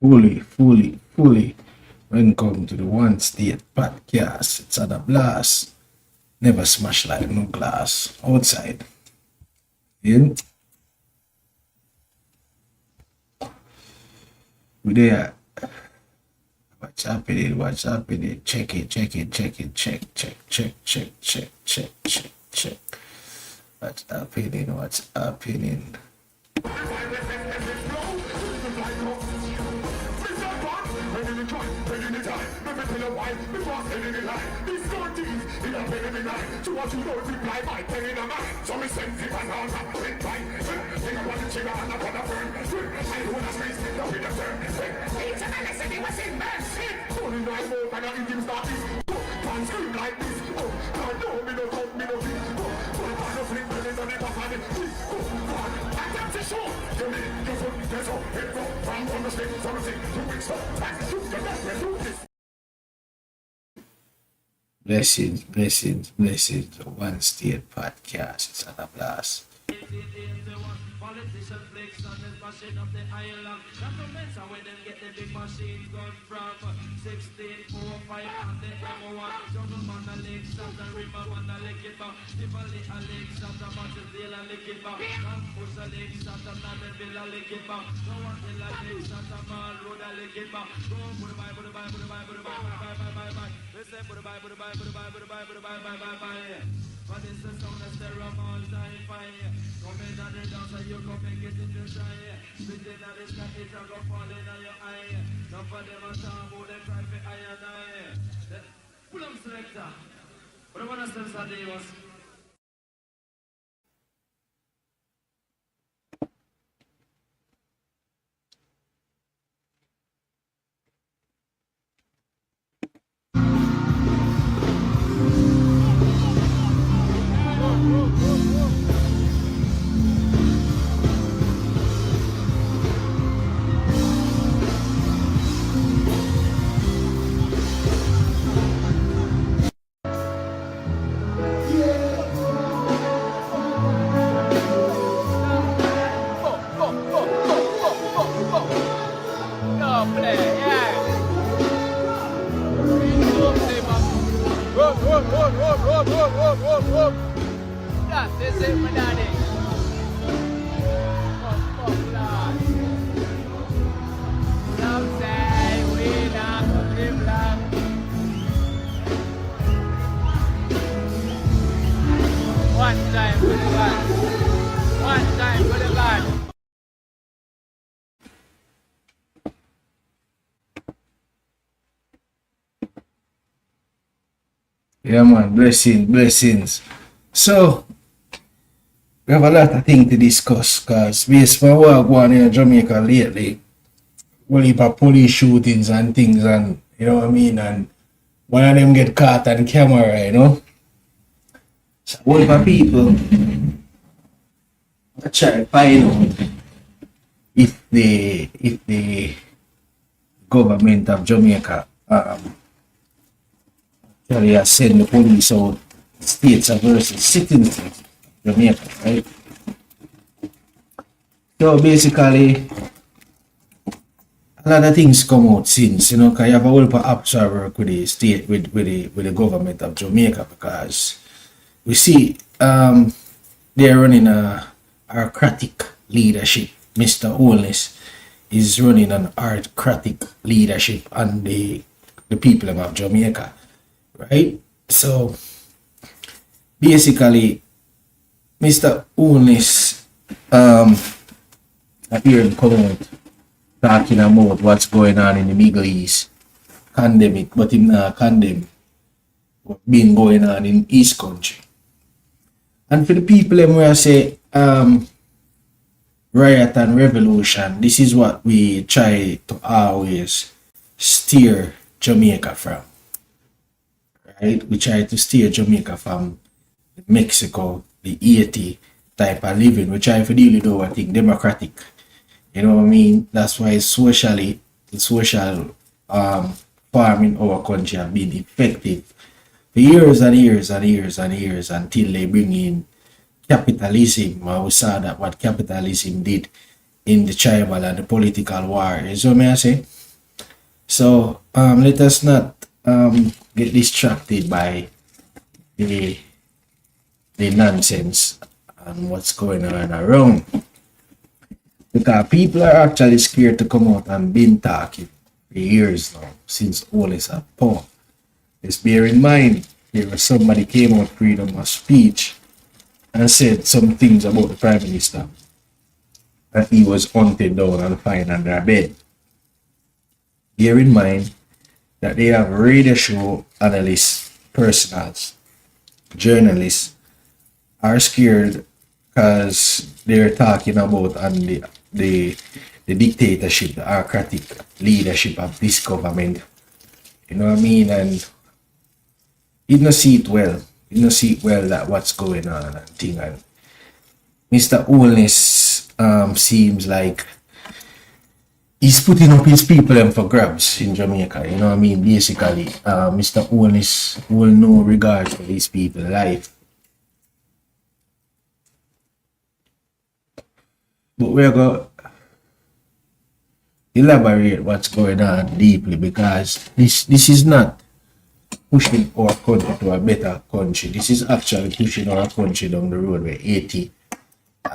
fully welcome to the One State Podcast. It's at a blast. Never smash like no glass outside. In we there. What's happening? What's happening? Check it, check it, check it, check. What's happening? What's happening? Blessings. One State Podcast. It's at a blast. Politician flex and then machine up the island. Governments are where them get the big machines gone from 16, 4, 5 and the M1. Jungle man a lick shot and river man a lick it back. Tivoli a lick shot and Martinsdale a lick it back. Campus a lick shot and Nandenville a lick it back. No one till a lick shot and Mall Road a lick it back. Go put a bye. Listen, put a bye. But it's the sound of stereo all time fire. Come in and the dance and you come and get in the shy. Spitting at the sky, it's a go falling on your eye. Some for them a talk about them try for eye and eye. Pull them selector. But I want to still say Davis. Yeah, man, blessings. So, we have a lot of things to discuss because based on what going on in Jamaica lately, well, heap of police shootings and things, and you know what I mean, and one of them get caught on camera, you know. So, a whole heap of people are trying to find out if the government of Jamaica actually has sent the police out states versus citizens of Jamaica, right? So basically, a lot of things come out since, you know, because you have a whole lot of apps work with the state, with the government of Jamaica, because we see they're running a autocratic leadership. Mr. Holness is running an autocratic leadership on the people of Jamaica, right? So basically, Mr. Holness appeared to come out talking about what's going on in the Middle East, condemn it, but him not condemn what's been going on in East Country. And for the people them where I say riot and revolution, this is what we try to always steer Jamaica from. Right? We try to steer Jamaica from Mexico, the Haiti type of living. We try to deal with our thing democratic. You know what I mean? That's why the social farm in our country have been effective for years until they bring in capitalism. We saw that what capitalism did in the tribal and the political war. You know what I say? So let us not get distracted by the nonsense and what's going on around. Because people are actually scared to come out and been talking for years now, since all is a power. Let's bear in mind, there was somebody came out freedom of speech and said some things about the Prime Minister, that he was hunted down and found under a bed. Bear in mind that they have radio show analysts, personals, journalists are scared because they're talking about the dictatorship, the autocratic leadership of this government. You know what I mean? And you don't see it well. You don't see it well that what's going on and thing. And Mr. Holness seems like he's putting up his people and for grabs in Jamaica. You know what I mean? Basically, Mr. Holness will no regard for these people's life. But we're going to elaborate what's going on deeply, because this is not pushing our country to a better country. This is actually pushing our country down the road where 80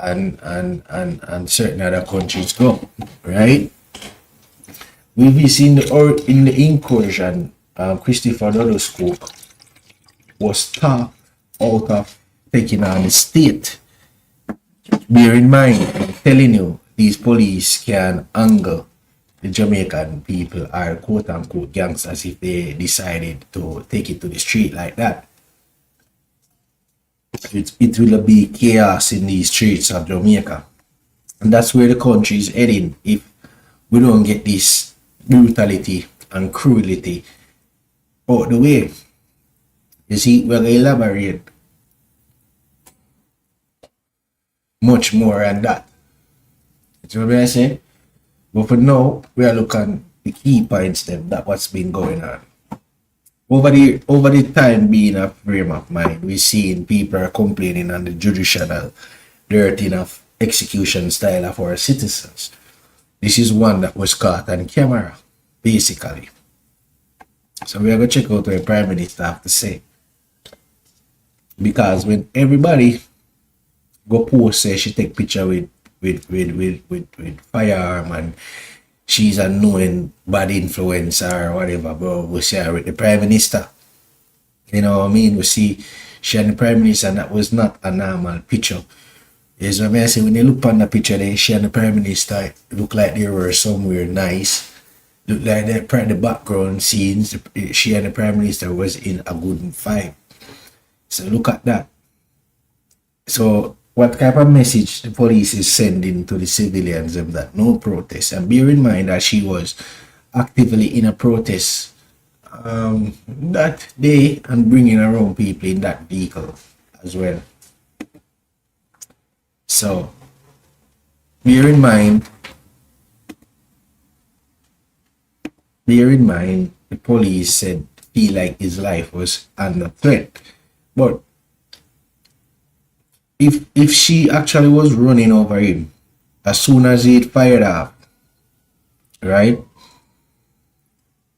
and certain other countries go, right? We've seen in the incursion, Christopher Dodo spoke, was talked out of taking on the state. Bear in mind, I'm telling you, these police can angle the Jamaican people are quote unquote gangsters if they decided to take it to the street like that. It will be chaos in these streets of Jamaica. And that's where the country is heading if we don't get this brutality and cruelty out the way. You see, we're going to elaborate much more on that. That's what I'm saying. But for now, we are looking at the key points then, that what's been going on. Over the time being a frame of mind, we're seeing people are complaining on the judicial dirty of execution style of our citizens. This is one that was caught on camera, basically. So we are going to check out what the Prime Minister have to say. Because when everybody go post say she take picture with firearm and she's a known bad influencer or whatever, bro, we see her with the Prime Minister. You know what I mean? We see she and the Prime Minister, and that was not a normal picture. Is what I say, when you look on the picture there, she and the Prime Minister look like they were somewhere nice. Look like the background scenes, she and the Prime Minister was in a good vibe. So look at that. So what type of message the police is sending to the civilians of that no protest? And bear in mind that she was actively in a protest that day and bringing around people in that vehicle as well. So bear in mind the police said feel like his life was under threat. But if she actually was running over him as soon as he fired off, right,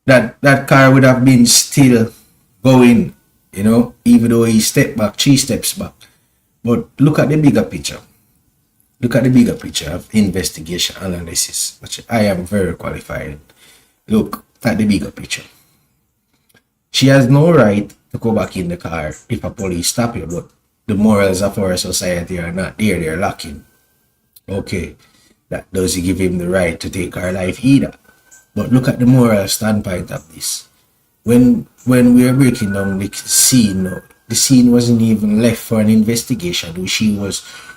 that car would have been still going, you know, even though he stepped back, she steps back. But look at the bigger picture. Look at the bigger picture of investigation analysis, which I am very qualified. Look at the bigger picture. She has no right to go back in the car if a police stop you, but the morals of our society are not there, they're lacking. Okay, that doesn't give him the right to take her life either. But look at the moral standpoint of this. When we are breaking down the scene wasn't even left for an investigation.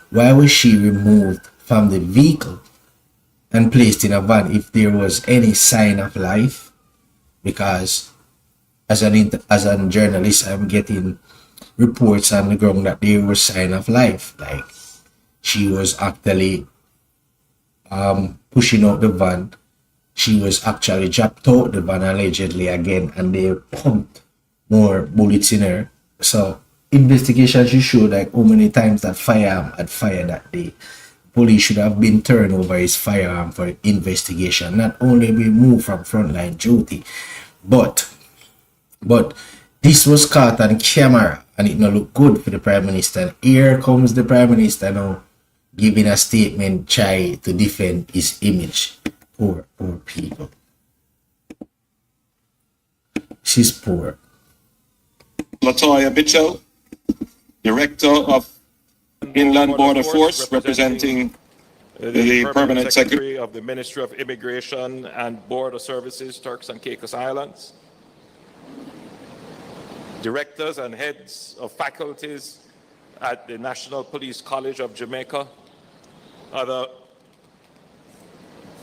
Why was she removed from the vehicle and placed in a van if there was any sign of life? Because as a journalist, I'm getting reports on the ground that there was sign of life, like she was actually pushing out the van. She was actually dropped out the van allegedly again, and they pumped more bullets in her. So investigation should show like how many times that firearm had fired that day. police should have been turned over his firearm for investigation, not only removed from frontline duty, but this was caught on camera and it not look good for the Prime Minister. And here comes the Prime Minister now giving a statement try to defend his image. Poor people. She's poor. Latoya Mitchell, Director of Inland Border Force, representing the Permanent Secretary of the Ministry of Immigration and Border Services, Turks and Caicos Islands, directors and heads of faculties at the National Police College of Jamaica, other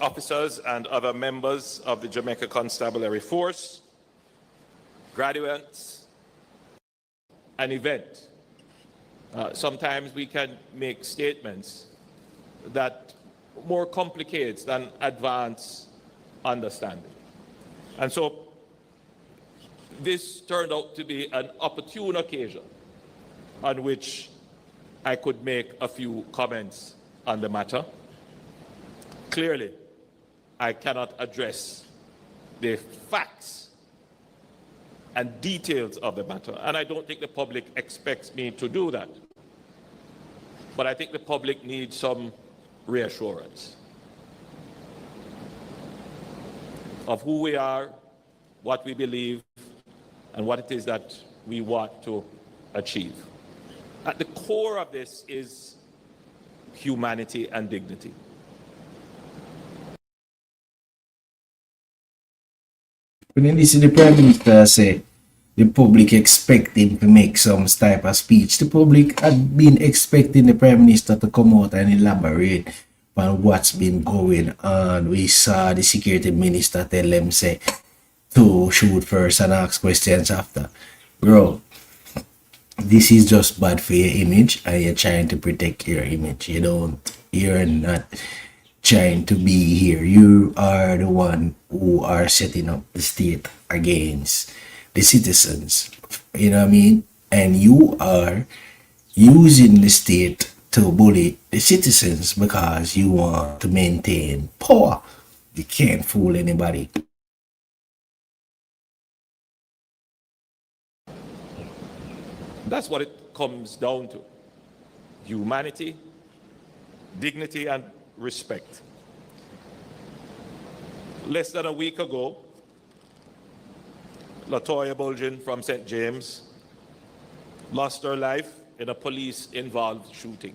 officers and other members of the Jamaica Constabulary Force, graduates, an event. Sometimes we can make statements that more complicates than advance understanding. And so this turned out to be an opportune occasion on which I could make a few comments on the matter. Clearly, I cannot address the facts and details of the matter, and I don't think the public expects me to do that. But I think the public needs some reassurance of who we are, what we believe, and what it is that we want to achieve. At the core of this is humanity and dignity. When you listen to the Prime Minister say the public expect him to make some type of speech, the public had been expecting the Prime Minister to come out and elaborate on what's been going on. We saw the Security Minister tell them say to shoot first and ask questions after. Bro, this is just bad for your image and you're trying to protect your image. You're not trying to be here. You are the one who are setting up the state against the citizens. You know what I mean? And you are using the state to bully the citizens because you want to maintain power. You can't fool anybody. That's what it comes down to. Humanity, dignity, and respect. Less than a week ago, Latoya Bulgin from St. James lost her life in a police-involved shooting.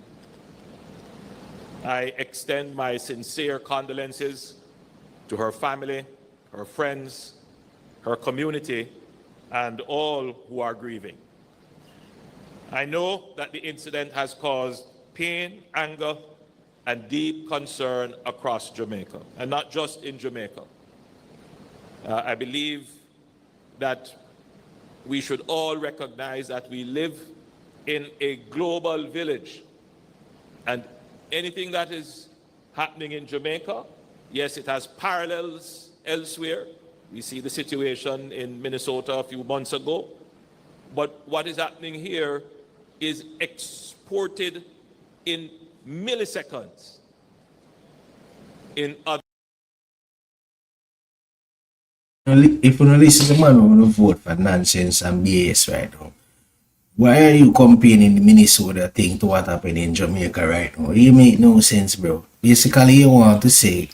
I extend my sincere condolences to her family, her friends, her community, and all who are grieving. I know that the incident has caused pain, anger, and deep concern across Jamaica, and not just in Jamaica. I believe that we should all recognize that we live in a global village, and anything that is happening in Jamaica, yes, it has parallels elsewhere. We see the situation in Minnesota a few months ago, but what is happening here is exported in milliseconds in other. If you don't listen to the man who vote for nonsense and BS right now, why are you comparing the Minnesota thing to what happened in Jamaica right now? It make no sense, bro. Basically, you want to say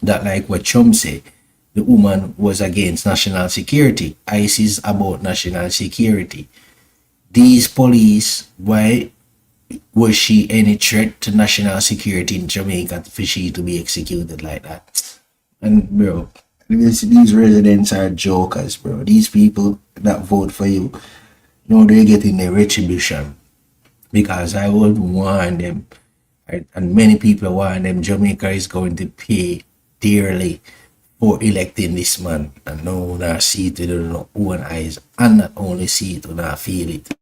that, like what Trump said, the woman was against national security. ICE is about national security. These police, why was she any threat to national security in Jamaica for she to be executed like that? And bro, these residents are jokers, bro. These people that vote for you, they're getting their retribution. Because I would warn them, right? And many people warn them, Jamaica is going to pay dearly for electing this man. And no one see it with their own eyes, and not only see it, but feel it.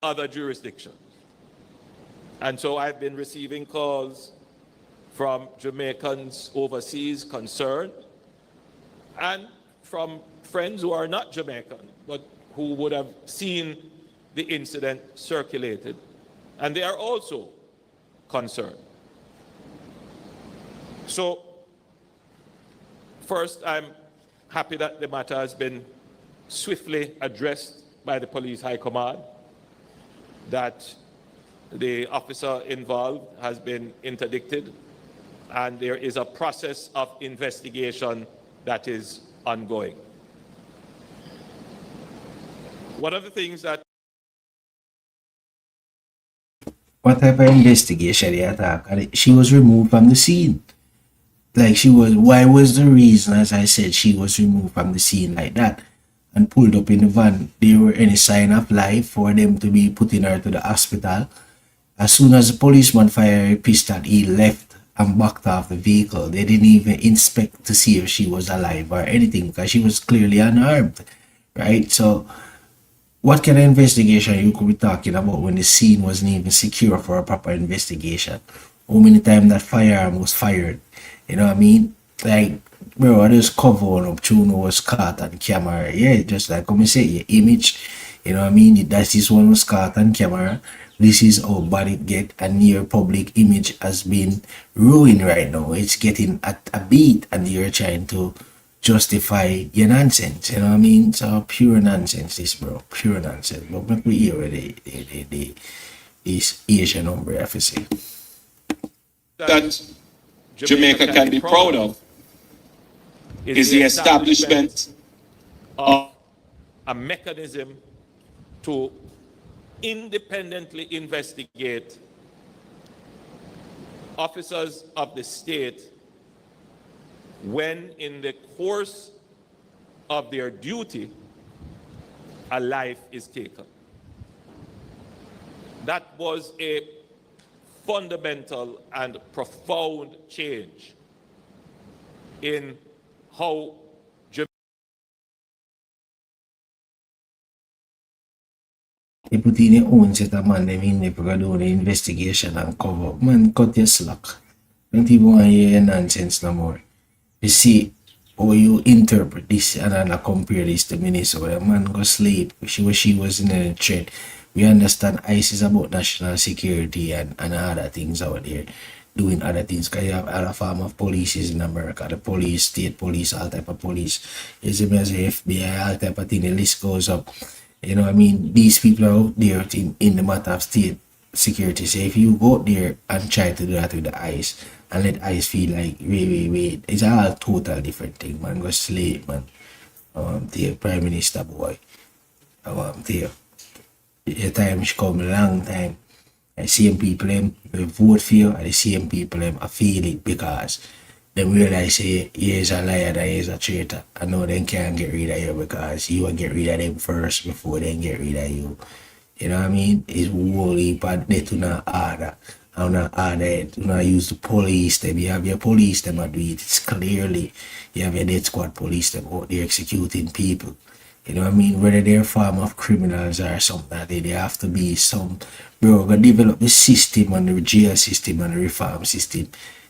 Other jurisdictions. And so I've been receiving calls from Jamaicans overseas concerned and from friends who are not Jamaican, but who would have seen the incident circulated, and they are also concerned. So, first, I'm happy that the matter has been swiftly addressed by the police high command, that the officer involved has been interdicted, and there is a process of investigation that is ongoing. One of the things that What type of investigation they attack? She was removed from the scene. Like why was the reason, as I said, she was removed from the scene like that and pulled up in the van? There were any sign of life for them to be putting her to the hospital? As soon as the policeman fired a pistol, he left and backed off the vehicle. They didn't even inspect to see if she was alive or anything because she was clearly unarmed, right? So what kind of investigation you could be talking about when the scene wasn't even secure for a proper investigation? How many times that firearm was fired? You know what I mean? Like, bro, I just cover up Chuno was caught on camera. Yeah, just like come and say your image. You know what I mean? That this one was caught on camera. This is how bad it get, and your public image has been ruined right now. It's getting at a beat, and you're trying to justify your nonsense. You know what I mean? So pure nonsense, this, bro. Pure nonsense. But make we hear what this Asian hombre have to say. That Jamaica can be proud of is the establishment of a mechanism to independently investigate officers of the state when in the course of their duty a life is taken. That was a fundamental and profound change in how They put in their own set of man, them in there for do the investigation and cover. Man, cut your slack. Don't even want to hear your nonsense no more. You see how you interpret this and then compare this to Minnesota. Man go sleep. She was in a threat. We understand ICE is about national security and other things out there. Doing other things because you have other form of policies in America. The police, state police, all type of police. You see me as the FBI, all type of thing. The list goes up. You know what I mean? These people are out there in the matter of state security. So if you go out there and try to do that with the ICE and let ICE feel like, wait, it's all total different thing, man. Go sleep, man. The Prime Minister boy. Your time should come a long time. The same people them vote for you, and the same people them I feel it because them realize say here's a liar and here's a traitor. I know they can't get rid of you because you will get rid of them first before they get rid of you. You know what I mean? It's wholly but they do not order. I'm not order it. Do not use the police them. You have your police them do it. It's clearly you have your death squad police them out there executing people. You know what I mean? Whether they're a form of criminals or something like that, they have to be some, bro, gonna develop the system and the jail system and the reform system.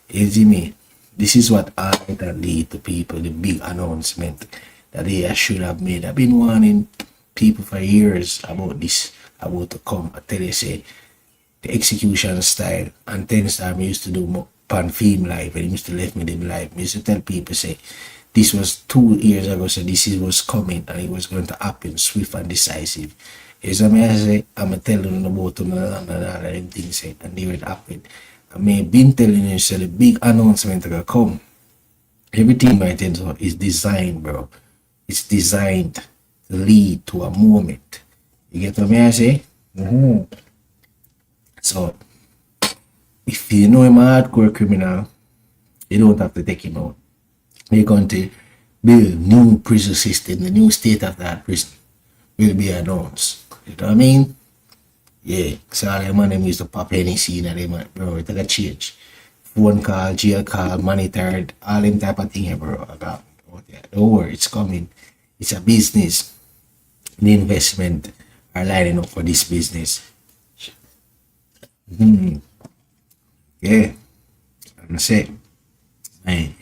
You see me? This is what I that lead to people, the big announcement that they should have made. I've been warning people for years about this, about to come. I tell you, say, the execution style and things that I used to do pan film live and used to left me them live. I used to tell people, say, this was 2 years ago, so this is what's coming and it was going to happen swift and decisive. Is what I say, I'm telling them about them and all them things, and they will happen. I may have been telling you, so the big announcement that will come. Everything right now is designed, bro. It's designed to lead to a moment. You get what I say? So, if you know him a hardcore criminal, you don't have to take him out. We're going to build new prison system, the new state of that prison will be announced. You know what I mean? Yeah, so all them money used to pop any scene of them, bro, it a change. Phone call, jail call, monitored, all them type of thing, bro. Don't worry, it's coming. It's a business. The investment are lining up for this business. Yeah, I'm gonna say, man,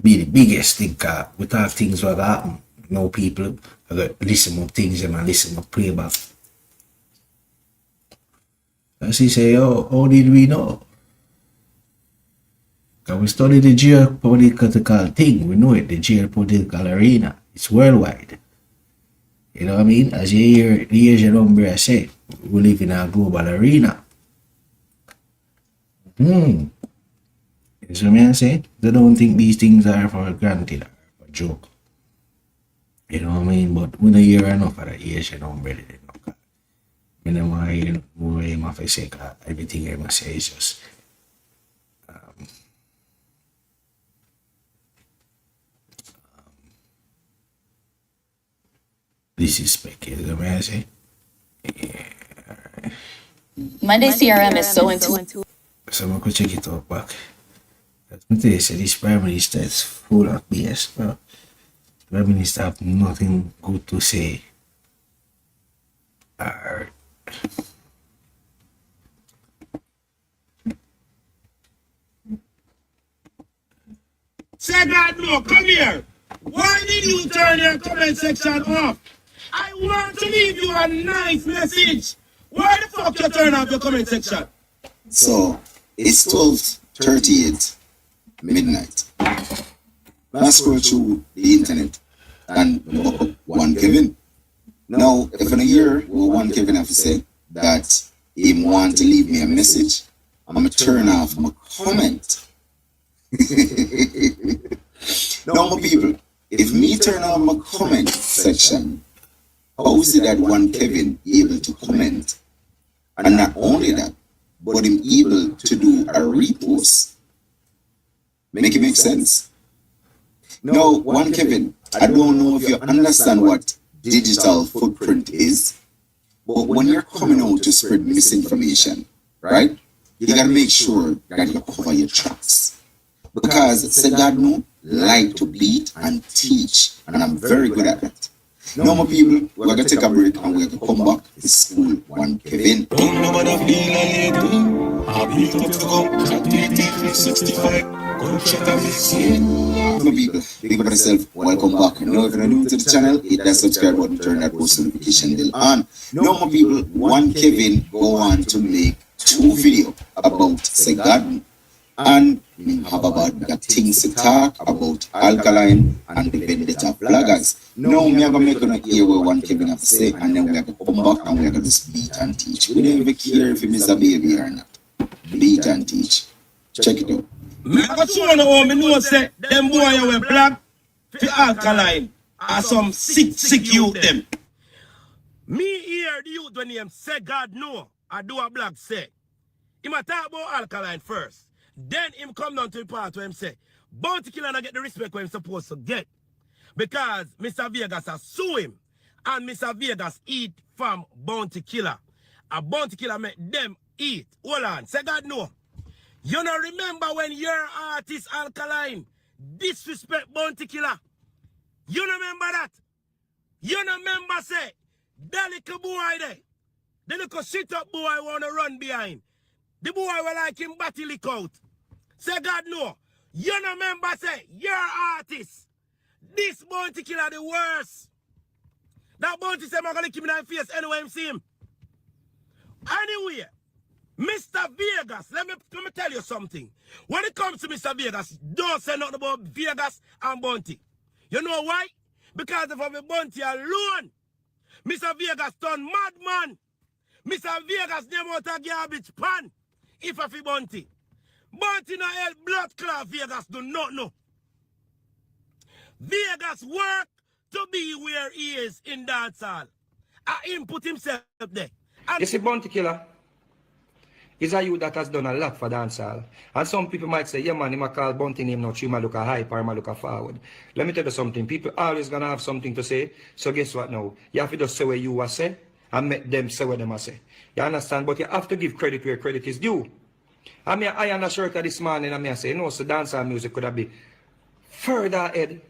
be the biggest thing, without things what happen. No people listen to things and listen to playback. As he say, oh, how did we know? Because we study the geopolitical thing. We know it, the geopolitical arena. It's worldwide. You know what I mean? As you hear the Asian hombre say, we live in a global arena. You see what I'm saying? They don't think these things are for granted or for joke. You know what I mean? But we don't hear enough of the Asian hombre. I don't want to hear more him of a say, everything I must say is just disrespect. You know what I say? Monday CRM is so into. So I'm going to check it out back. Let me tell you, say this Prime Minister is full of BS, bro. Prime Minister have nothing good to say. Alright. Say God, no, come here. Why did you turn your comment section off? I want to leave you a nice message. Why the fuck you turn off your comment section? So it's 12:38 midnight. I scroll through the internet and look up one Kevin. Now, if in a year what one Kevin have to say that he want to leave me a message, I'm gonna turn off my comment. Now, my people, if me turn on my comment section, how is it that one Kevin able to comment? And not only that, but him able to do a repost. Make it make sense? Now, one Kevin, I don't know if you understand what digital footprint is, but when you're coming out to spread misinformation, right, you gotta make sure that you cover your tracks. Because say God no, like to beat and teach, and I'm very good at that. Now, my people, we're gonna take a break and we're gonna come back to school one Kevin. My people, big up yourself, welcome back. Now, if you're new to the channel, hit that subscribe button, turn that post notification bell on. Now, my people, one Kevin go on to make 2 videos about say God and have about the things to talk about alkaline and the vendetta bloggers. Now, me are gonna make a hear what one Kevin have to say, and then we're gonna come back and we're gonna speak and teach. We don't even care if he miss a baby or not. Bleach and teach. Check it out. Me go show you how me know say them boy you wear black for alkaline are some sick youth them. Me hear the youth when him say God no, I do a black say. Him a talk about alkaline first. Then him come down to the part where him say, Bounty Killer not get the respect where him supposed to get. Because Mr. Vegas has sue him. And Mr. Vegas eat from Bounty Killer. A Bounty Killer make them eat. Hold on, say God no. You don't remember when your artist Alkaline disrespect Bounty Killer? You don't remember that? You don't remember say, that little boy there, the little shit up boy wanna run behind. The boy will like him batty lick out. Say God no. You don't remember say, your artist, this Bounty Killer the worst. That Bounty say I'm gonna keep him in the face anyway I see him. Anyway, Mr. Vegas, let me tell you something. When it comes to Mr. Vegas, don't say nothing about Vegas and Bounty. You know why? Because of a Bounty alone, Mr. Vegas turned madman. Mr. Vegas name out a garbage pan if I fi Bounty. Bounty no help blood clot Vegas do not know. Vegas work to be where he is in dancehall. Him put himself there. And you see, Bounty Killer is a youth that has done a lot for dancehall. And some people might say, yeah man, he might call Bounty name now, he might look a hype or he might look a forward. Let me tell you something, people always gonna have something to say, so guess what now? You have to just say what you want to say, and make them say what they must say. You understand? But you have to give credit where credit is due. I mean, I am a shirt this morning, and I say, no, so dancehall music could have been further ahead,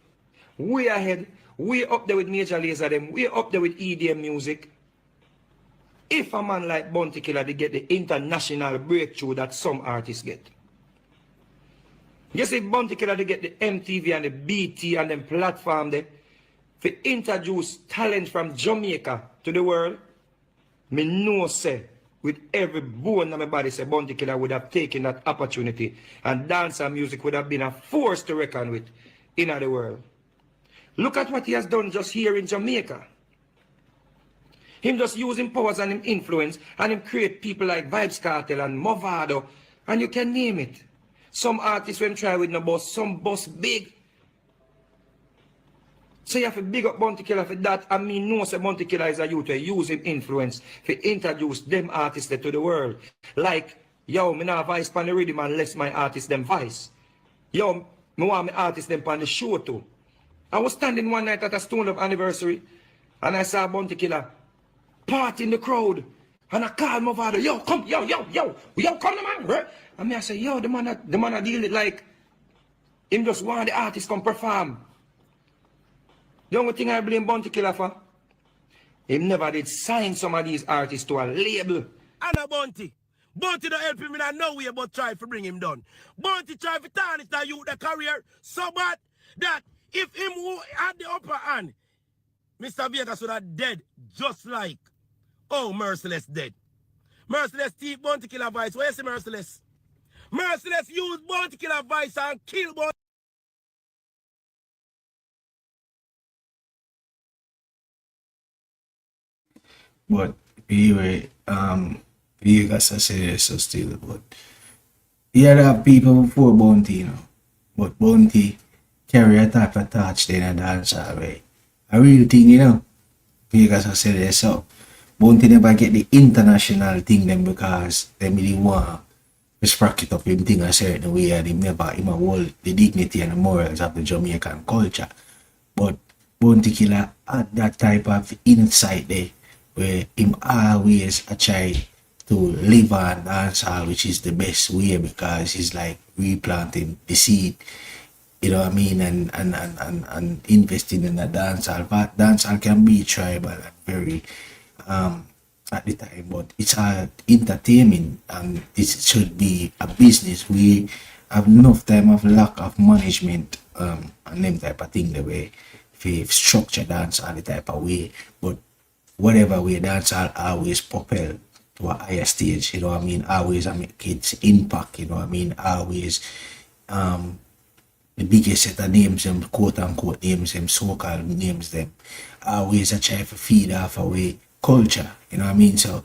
way ahead, way up there with Major Lazer them, way up there with EDM music. If a man like Bounty Killer they get the international breakthrough that some artists get. You see, Bounty Killer they get the MTV and the BT and them platform there to introduce talent from Jamaica to the world. Me know say with every bone in my body, say Bounty Killer would have taken that opportunity and dancehall music would have been a force to reckon with in the world. Look at what he has done just here in Jamaica. Him just using powers and him influence and him create people like Vibes Cartel and Movado and you can name it. Some artists when try with no boss, some boss big. So you have to big up Bounty Killer for that. I mean, no, say Bounty Killer is a youth who use him influence to introduce them artists to the world. Like, yo, me not voice pan the rhythm unless my artist them voice. Yo, me want my artist them pan the show too. I was standing one night at a Stone Love anniversary and I saw Bounty Killer part in the crowd. And I called my father, yo, come, yo, come the man, right? And me I say, yo, the man I deal it like him just want the artist come perform. The only thing I blame Bounty Killer for, him never did sign some of these artists to a label. And a Bounty. Bounty don't help him in no way but try to bring him down. Bounty try to tarnish the youth the career so bad that if him who had the upper hand, Mr. Vegas would have dead just like Merciless dead. Merciless thief Bounty Killer voice. Where's the Merciless? Merciless use Bounty Killer voice and kill Bounty. But anyway, Vegas I say this so still, but you had have people before Bounty, you know. But Bounty carry a type of touch then and dance away. I really think, you know, Vegas I say this so. Bounty never get the international thing them because they really want to spark it up him thing a certain way and him hold the dignity and the morals of the Jamaican culture. But Bounty Killer had that type of insight there where him always a try to live on dancehall, which is the best way because he's like replanting the seed, you know what I mean, and investing in the dancehall. But dancehall can be tribal and very at the time, but it's entertainment and it should be a business. We have enough time of lack of management and them type of thing the way if structure dance all the type of way, but whatever way dance I'll always propel to a higher stage, you know what I mean, always I make its impact, you know what I mean, always the biggest set of names them, quote unquote names them, so-called names them, always I try to feed off away culture, you know what I mean. So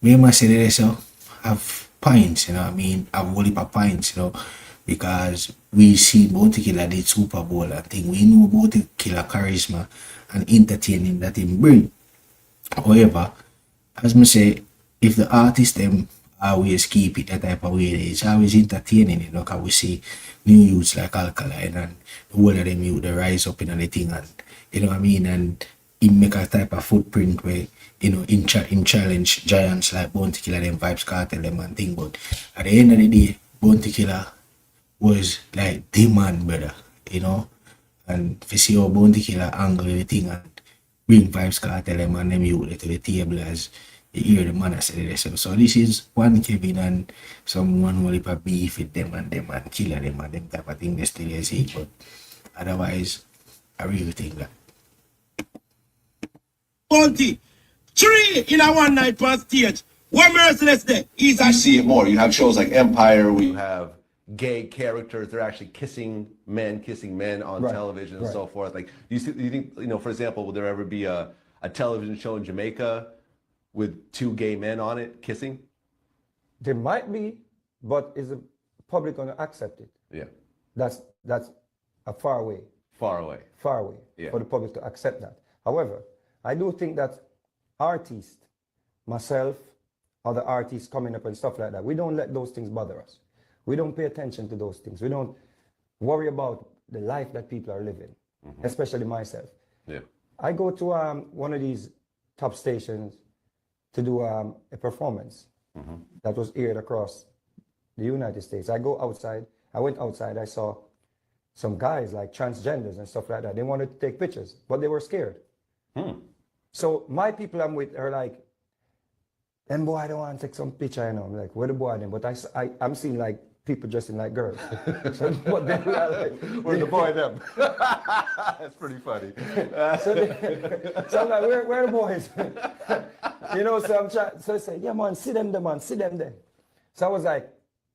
we must say this, so have pints, you know what I mean, have whole heap of pints, you know, because we see Bounty Killer did Super Bowl and thing. We know Bounty Killer charisma and entertaining that him bring. However, as me say, if the artist them always keep it that type of way, it's always entertaining, you know, because we see new youths like Alkaline and the whole of them youth they rise up in the thing and you know what I mean, and he make a type of footprint where, you know, in challenge giants like Bounty Killer, them Vibes Cartel, them and thing. But at the end of the day, Bounty Killer was like the man, brother, you know. And if you see how Bounty Killer angle the thing and bring Vibes Cartel, them and them youth to the table as you hear the man I say this. So this is one Kevin and someone who will beef with them and killer them and them type of thing they still see. But otherwise, I really think that. Bounty, 3 in a one night per stage. One Merciless there. He's You see it more. You have shows like Empire where You have gay characters. They're actually kissing men on television and so forth. Like, do you think, you know, for example, will there ever be a television show in Jamaica with 2 gay men on it kissing? There might be, but is the public going to accept it? Yeah. That's a far way Far away. Yeah. for the public to accept that. However, I do think that artists, myself, other artists coming up and stuff like that, we don't let those things bother us. We don't pay attention to those things. We don't worry about the life that people are living, especially myself. Yeah. I go to one of these top stations to do a performance that was aired across the United States. I go outside. I went outside. I saw some guys like transgenders and stuff like that. They wanted to take pictures, but they were scared. So my people I'm with are like, them boy, I don't want to take some picture, you know. I'm like, where the boy them? But I'm seeing like people dressing like girls. But then we are like, Where's the boy them? That's pretty funny. so I'm like, where are the boys? You know, so I'm trying, so I say, yeah man, see them there, man, see them there. So I was like,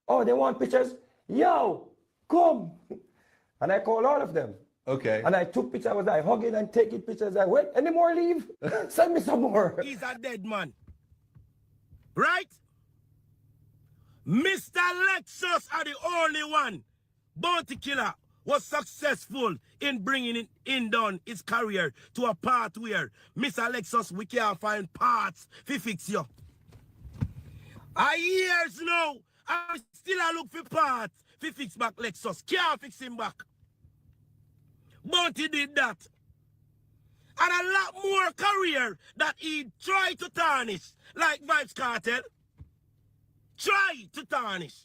oh, they want pictures? Yo, come. And I called all of them. Okay. And I took pictures, I was like hugging and taking pictures. Like, wait, any more leave? Send me some more. He's a dead man. Right? Mr. Lexus are the only one. Bounty Killer was successful in bringing in down his career to a part where Mr. Lexus, we can't find parts to fix you. A years now, I still look for parts to fix back Lexus. Can't fix him back. Bounty did that. And a lot more career that he tried to tarnish, like Vibes Cartel. Try to tarnish.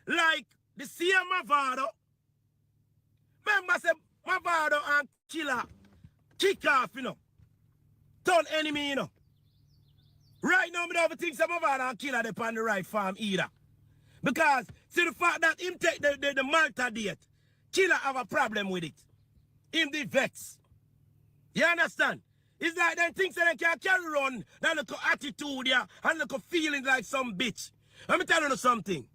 Like the same Mavado. Remember, say Mavado and Killer kick off, you know. Turn enemy, you know. Right now, I don't think some Mavado and Killer they on the right farm either. Because, see the fact that him take the Malta date, Killer have a problem with it. Him the vex. You understand? It's like them things that they can carry on, that look attitude yeah, and look feeling like some bitch. Let me tell you something.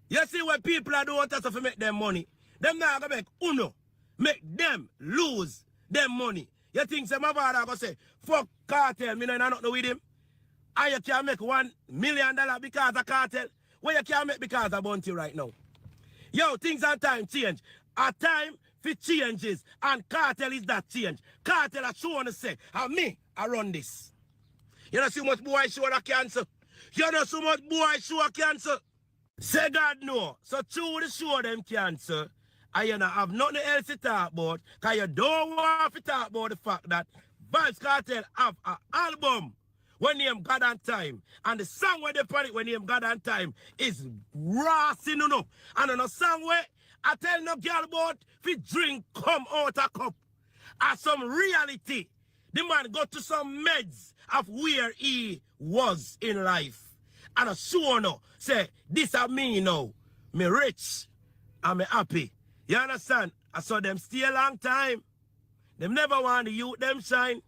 You see what people are doing to make them money. Them now gonna make uno. Make them lose them money. You think some of are gonna say, fuck cartel, me no nothing with him. And you can make $1 million because of cartel. What you can make because of bounty right now. Yo, things and time change. A time for changes. And cartel is that change. Cartel are showing to say, and me, I run this. You know see much boy show a cancer. You know so much boy show a cancer. Say God no. So through the show them cancer, and you know have nothing else to talk about, because you don't want to talk about the fact that Vibes Cartel have an album when name God and Time. And the song where they put it when name God and Time is racing, you know. And on a song where I tell no girl about if drink come out a cup. As some reality, the man got to some meds of where he was in life. And I sure no say, this are me now. Me rich and me happy. You understand? I saw them stay a long time. Them never want the youth them shine.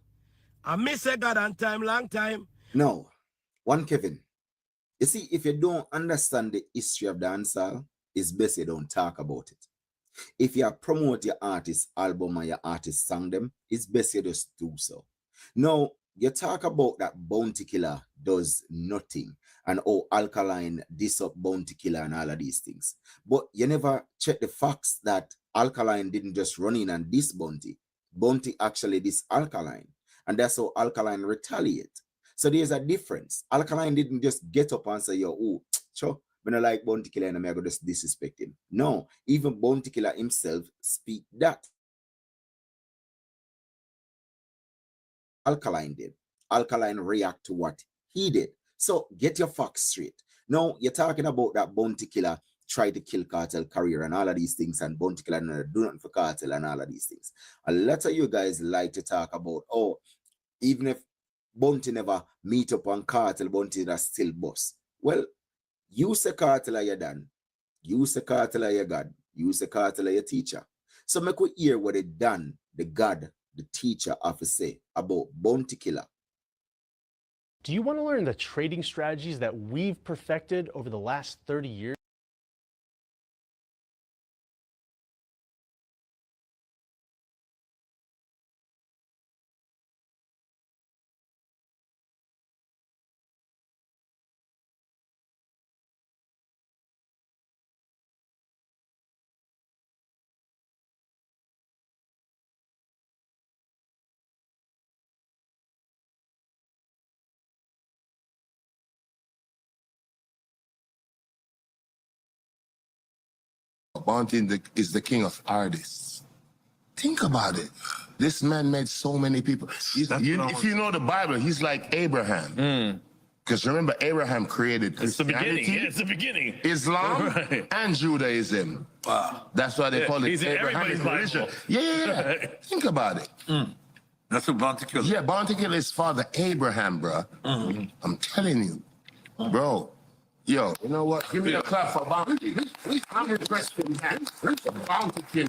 I miss a God and Time long time. No, one Kevin. You see, if you don't understand the history of dancehall, it's best you don't talk about it. If you promote your artist album or your artist song them, it's best you just do so. Now, you talk about that Bounty Killer does nothing and oh, Alkaline diss up Bounty Killer and all of these things. But you never check the facts that Alkaline didn't just run in and diss Bounty. Bounty actually diss Alkaline. And that's how Alkaline retaliate. So there's a difference. Alkaline didn't just get up and say, yo, oh, sure, when I like Bounty Killer and I'm going to just disrespect him. No, even Bounty Killer himself speak that. Alkaline did. Alkaline react to what he did. So get your facts straight. Now you're talking about that Bounty Killer try to kill Cartel career and all of these things, and Bounty Killer do nothing for Cartel and all of these things. A lot of you guys like to talk about, oh, even if Bounty never meet up on Cartel, Bounty is still boss. Well, use the Cartel of your dad, use the Cartel of your God, use the Cartel of your teacher. So make we hear what they done, the God, the teacher have to say about Bounty Killer. Do you want to learn the trading strategies that we've perfected over the last 30 years? Bounty is the king of artists. Think about it. This man made so many people. If you know the Bible, he's like Abraham. Because remember, Abraham created Christianity, It's the beginning. Islam, Right. and Judaism. Wow. That's why they call it He's in Abrahamic everybody's religion. Bible. Yeah. Right. Think about it. That's what Bounty Killer. Yeah, Bounty Killer is father Abraham, bro. I'm telling you, bro. Yo, you know what? Give me a clap for Bounty. I'm interested in that. Bounty King.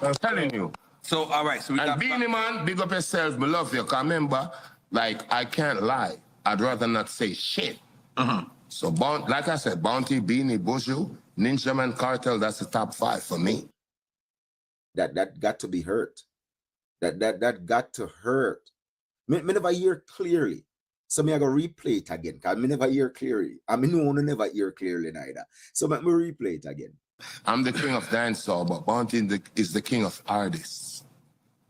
I'm telling you. So, all right. So we And got Beanie Man, big up yourself. Me love you. Cause remember, like, I can't lie. I'd rather not say shit. So, like I said, Bounty, Beanie, Bushu, Ninja Man, Cartel, that's the top 5 for me. That got to be hurt. That got to hurt. Me never hear clearly. So me I go replay it again. Cause me never hear clearly. I mean, no one never hear clearly neither. So let me replay it again. I'm the king of dancehall, but Bounty is the king of artists.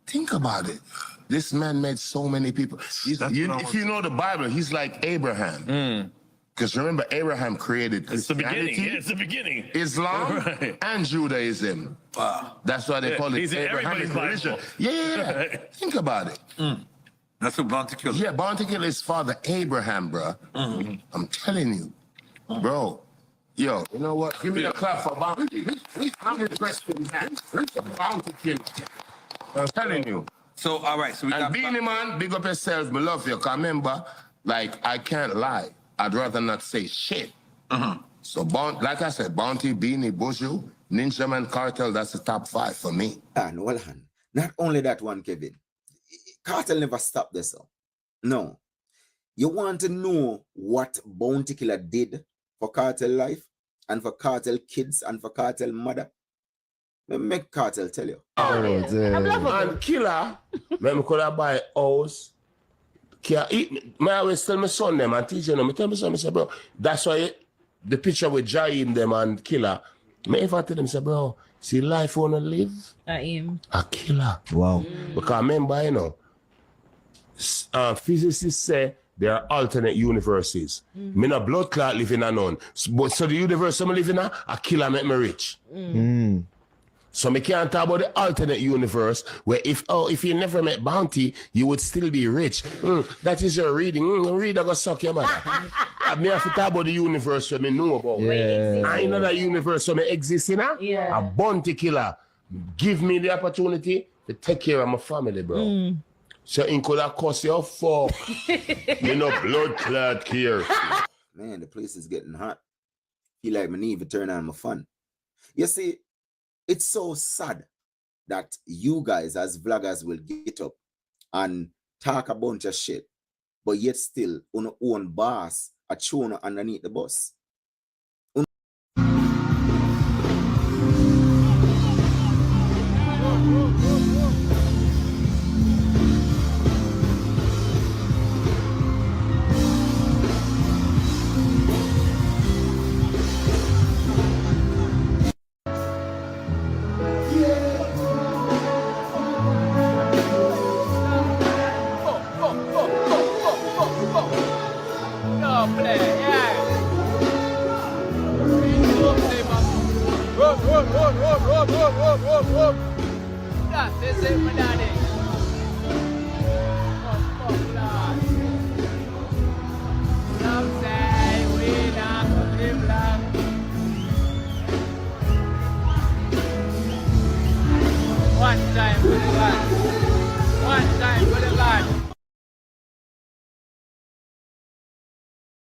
Think about it. This man made so many people. If you know the Bible, he's like Abraham. Because remember, Abraham created It's the beginning. Yeah, it's the beginning. Islam Right. and Judaism. Wow. That's why they call it He's in Abrahamic everybody's religion. Bible. Yeah. Think about it. That's what Bounty Killer. Yeah, Bounty Killer is father Abraham, bro. I'm telling you, bro. Yo, you know what? Give me a clap for Bounty. I'm interested in that. Bounty Killer. I'm telling you. So, all right. So we got And Beanie Man, big up yourself. Me love you. Cause remember, like, I can't lie. I'd rather not say shit. So, like I said, Bounty, Beanie, Bushu, Ninja Man, Cartel, that's the top 5 for me. And well, not only that one, Kevin. Cartel never stopped this. No. You want to know what Bounty Killer did for Cartel life and for Cartel kids and for Cartel mother? Let me make Cartel tell you. And Killer, when I could have buy a house, I always tell my son them and teach them. I tell my son, I say, bro, that's why the picture with Jaim them and Killer. I ever tell them, say, bro, see life you wanna live? A killer. Wow. Because remember, you know, physicists say there are alternate universes. Me no blood clot live in a none. So the universe I'm living in, a killer make me rich. So me can't talk about the alternate universe where if you never met Bounty, you would still be rich. That is your reading. Read I go suck your mother. Me have to talk about the universe where me know about. I know that universe where me exist in. A Bounty Killer. Give me the opportunity to take care of my family, bro. So in could have cost you fuck. You know, blood clot here. Man, the place is getting hot. Feel like me need to turn on my fun. You see, it's so sad that you guys as vloggers will get up and talk a bunch of shit, but yet still on your own boss are thrown underneath the bus. One time for the God.